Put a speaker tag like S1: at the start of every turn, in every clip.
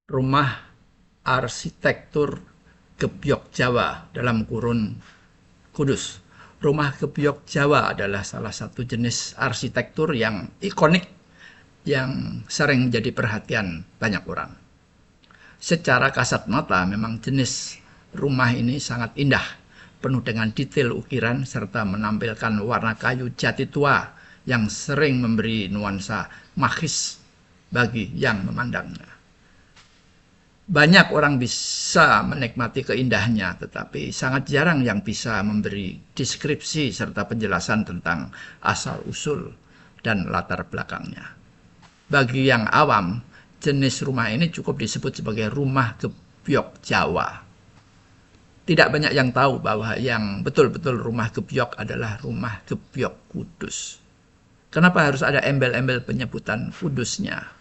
S1: Rumah arsitektur Gebyok Jawa dalam kurun Kudus. Rumah Gebyok Jawa adalah salah satu jenis arsitektur yang ikonik yang sering jadi perhatian banyak orang. Secara kasat mata memang jenis rumah ini sangat indah, penuh dengan detail ukiran serta menampilkan warna kayu jati tua yang sering memberi nuansa magis bagi yang memandangnya. Banyak orang bisa menikmati keindahannya, tetapi sangat jarang yang bisa memberi deskripsi serta penjelasan tentang asal-usul dan latar belakangnya. Bagi yang awam, jenis rumah ini cukup disebut sebagai rumah gebyok Jawa. Tidak banyak yang tahu bahwa yang betul-betul rumah gebyok adalah rumah gebyok Kudus. Kenapa harus ada embel-embel penyebutan Kudusnya?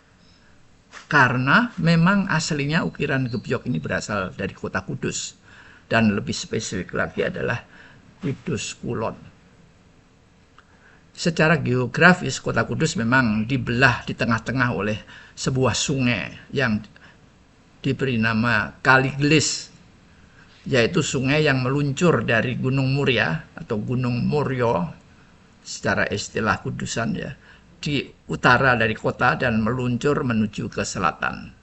S1: Karena memang aslinya ukiran gebyok ini berasal dari kota Kudus. Dan lebih spesifik lagi adalah Kudus Kulon. Secara geografis kota Kudus memang dibelah di tengah-tengah oleh sebuah sungai yang diberi nama Kali Gelis, yaitu sungai yang meluncur dari Gunung Muria atau Gunung Muryo secara istilah Kudusan ya, di utara dari kota dan meluncur menuju ke selatan.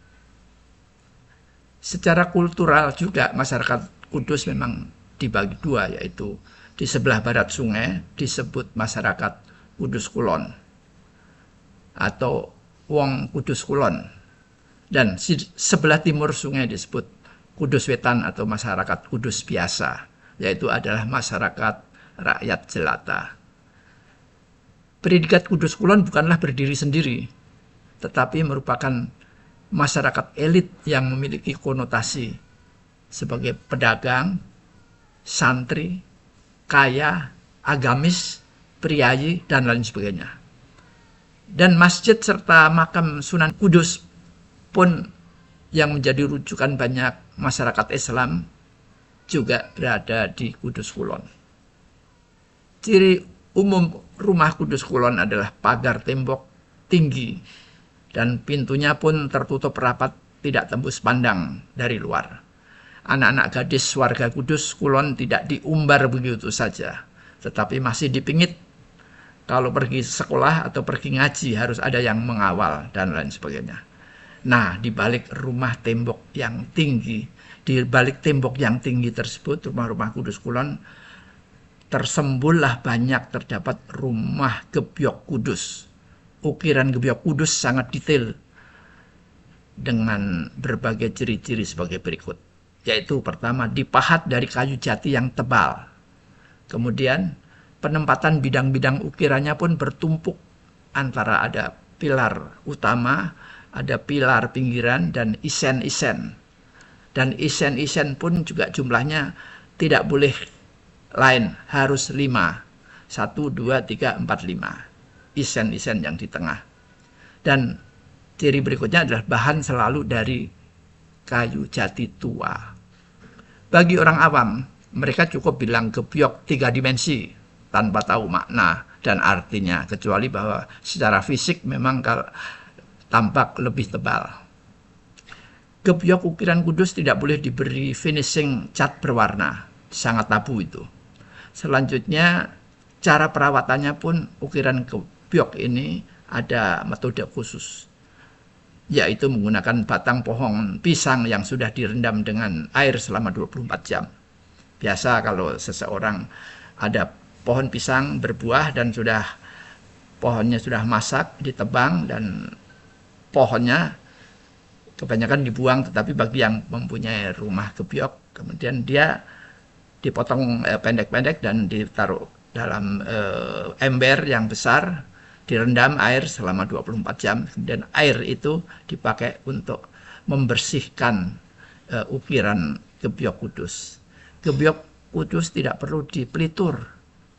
S1: Secara kultural juga masyarakat Kudus memang dibagi dua, yaitu di sebelah barat sungai disebut masyarakat Kudus Kulon atau Wong Kudus Kulon, dan sebelah timur sungai disebut Kudus Wetan atau masyarakat Kudus biasa, yaitu adalah masyarakat rakyat jelata. Predikat Kudus Kulon bukanlah berdiri sendiri, tetapi merupakan masyarakat elit yang memiliki konotasi sebagai pedagang, santri, kaya, agamis, priayi, dan lain sebagainya. Dan masjid serta makam Sunan Kudus pun yang menjadi rujukan banyak masyarakat Islam juga berada di Kudus Kulon. Ciri umum rumah Kudus Kulon adalah pagar tembok tinggi dan pintunya pun tertutup rapat, tidak tembus pandang dari luar. Anak-anak gadis warga Kudus Kulon tidak diumbar begitu saja, tetapi masih dipingit. Kalau pergi sekolah atau pergi ngaji harus ada yang mengawal dan lain sebagainya. Nah, di balik rumah tembok yang tinggi, di balik tembok yang tinggi tersebut, rumah-rumah Kudus Kulon, tersembullah banyak terdapat rumah gebyok Kudus. Ukiran gebyok Kudus sangat detail dengan berbagai ciri-ciri sebagai berikut. Yaitu pertama, dipahat dari kayu jati yang tebal. Kemudian penempatan bidang-bidang ukirannya pun bertumpuk antara ada pilar utama, ada pilar pinggiran, dan isen-isen. Dan isen-isen pun juga jumlahnya tidak boleh lain, harus 5. 1, 2, 3, 4, 5. Isen-isen yang di tengah. Dan ciri berikutnya adalah bahan selalu dari kayu jati tua. Bagi orang awam, mereka cukup bilang gebyok 3 dimensi tanpa tahu makna dan artinya, kecuali bahwa secara fisik memang tampak lebih tebal. Gebyok ukiran Kudus tidak boleh diberi finishing cat berwarna, sangat tabu itu. Selanjutnya, cara perawatannya pun ukiran gebyok ini ada metode khusus, yaitu menggunakan batang pohon pisang yang sudah direndam dengan air selama 24 jam. Biasa kalau seseorang ada pohon pisang berbuah dan pohonnya sudah masak, ditebang dan pohonnya kebanyakan dibuang, tetapi bagi yang mempunyai rumah gebyok, kemudian dia dipotong pendek-pendek dan ditaruh dalam ember yang besar, direndam air selama 24 jam. Kemudian air itu dipakai untuk membersihkan ukiran gebyok Kudus. Gebyok Kudus tidak perlu dipelitur,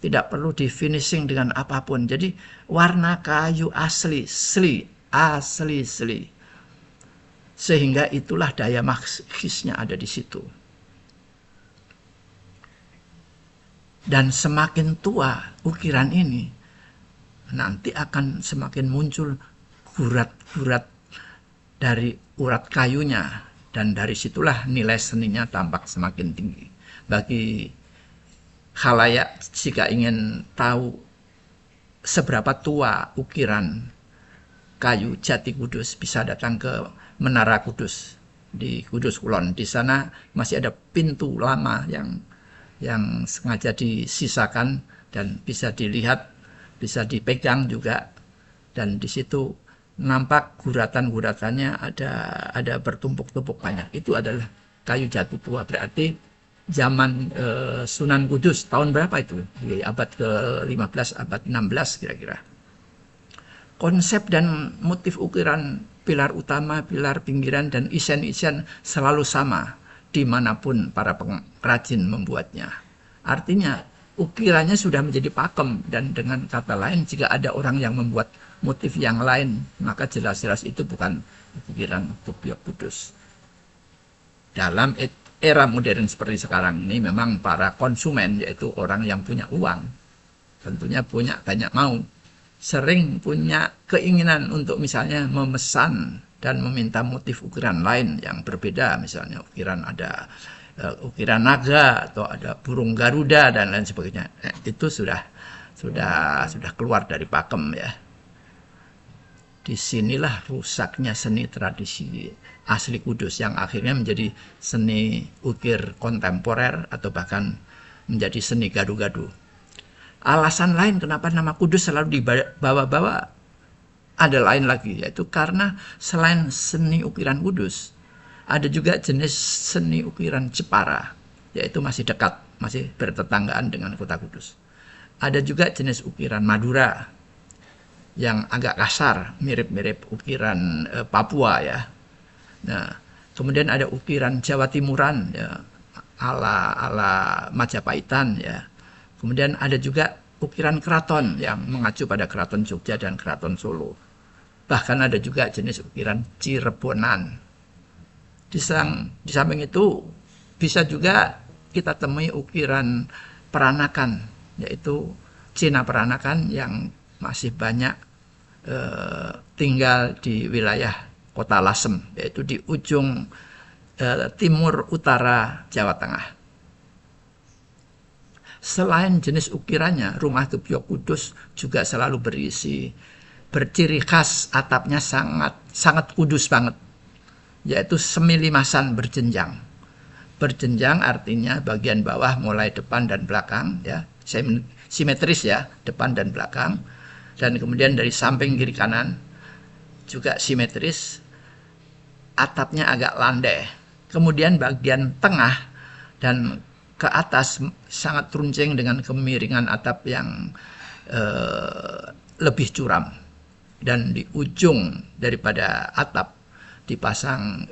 S1: tidak perlu di finishing dengan apapun. Jadi warna kayu asli. Sehingga itulah daya magisnya ada di situ. Dan semakin tua ukiran ini, nanti akan semakin muncul gurat-gurat dari urat kayunya, dan dari situlah nilai seninya tampak semakin tinggi. Bagi khalayak, jika ingin tahu seberapa tua ukiran kayu jati Kudus, bisa datang ke Menara Kudus di Kudus Kulon. Di sana masih ada pintu lama yang sengaja disisakan dan bisa dilihat, bisa dipegang juga, dan di situ nampak guratan-guratannya ada bertumpuk-tumpuk banyak. Itu adalah kayu jati tua, berarti zaman Sunan Kudus tahun berapa itu? Di abad ke-15, abad 16 kira-kira. Konsep dan motif ukiran pilar utama, pilar pinggiran, dan isen-isen selalu sama dimanapun para pengrajin membuatnya. Artinya ukirannya sudah menjadi pakem, dan dengan kata lain, jika ada orang yang membuat motif yang lain, maka jelas-jelas itu bukan ukiran Kepiok Kudus. Dalam era modern seperti sekarang ini, memang para konsumen, yaitu orang yang punya uang, tentunya punya banyak mau, sering punya keinginan untuk misalnya memesan dan meminta motif ukiran lain yang berbeda, misalnya ukiran naga atau ada burung Garuda dan lain sebagainya. Itu sudah keluar dari pakem ya. Disinilah rusaknya seni tradisi asli Kudus yang akhirnya menjadi seni ukir kontemporer atau bahkan menjadi seni gado-gado. Alasan lain kenapa nama Kudus selalu dibawa-bawa ada lain lagi, yaitu karena selain seni ukiran Kudus, ada juga jenis seni ukiran Jepara, yaitu masih dekat, masih bertetanggaan dengan kota Kudus. Ada juga jenis ukiran Madura yang agak kasar, mirip-mirip ukiran Papua ya. Nah, kemudian ada ukiran Jawa Timuran ya, ala Majapahitan ya. Kemudian ada juga ukiran keraton yang mengacu pada keraton Jogja dan keraton Solo. Bahkan ada juga jenis ukiran Cirebonan. Di samping itu bisa juga kita temui ukiran peranakan, yaitu Cina peranakan yang masih banyak tinggal di wilayah kota Lasem, yaitu di ujung timur utara Jawa Tengah. Selain jenis ukirannya, rumah Kepiok Kudus juga selalu berciri khas atapnya sangat kudus banget, yaitu semilimasan berjenjang. Berjenjang artinya bagian bawah mulai depan dan belakang ya, simetris ya, depan dan belakang, dan kemudian dari samping kiri kanan juga simetris, atapnya agak landai. Kemudian bagian tengah dan ke atas sangat runcing dengan kemiringan atap yang lebih curam, dan di ujung daripada atap dipasang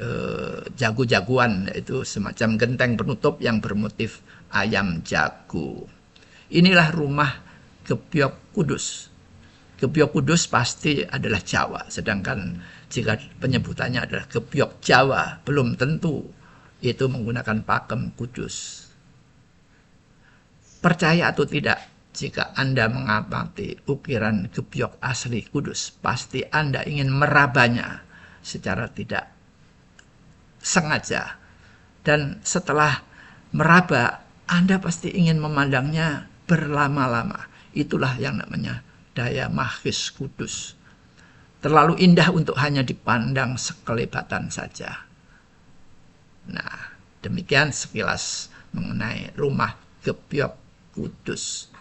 S1: jago-jagoan, yaitu semacam genteng penutup yang bermotif ayam jago. Inilah rumah Kepiok Kudus. Kepiok Kudus pasti adalah Jawa, sedangkan jika penyebutannya adalah Kepiok Jawa, belum tentu itu menggunakan pakem Kudus. Percaya atau tidak, jika Anda mengamati ukiran Kepiok asli Kudus, pasti Anda ingin merabanya secara tidak sengaja. Dan setelah meraba, Anda pasti ingin memandangnya berlama-lama. Itulah yang namanya daya magis Kudus. Terlalu indah untuk hanya dipandang sekelebatan saja. Nah, demikian sekilas mengenai rumah Kepiok Kudus.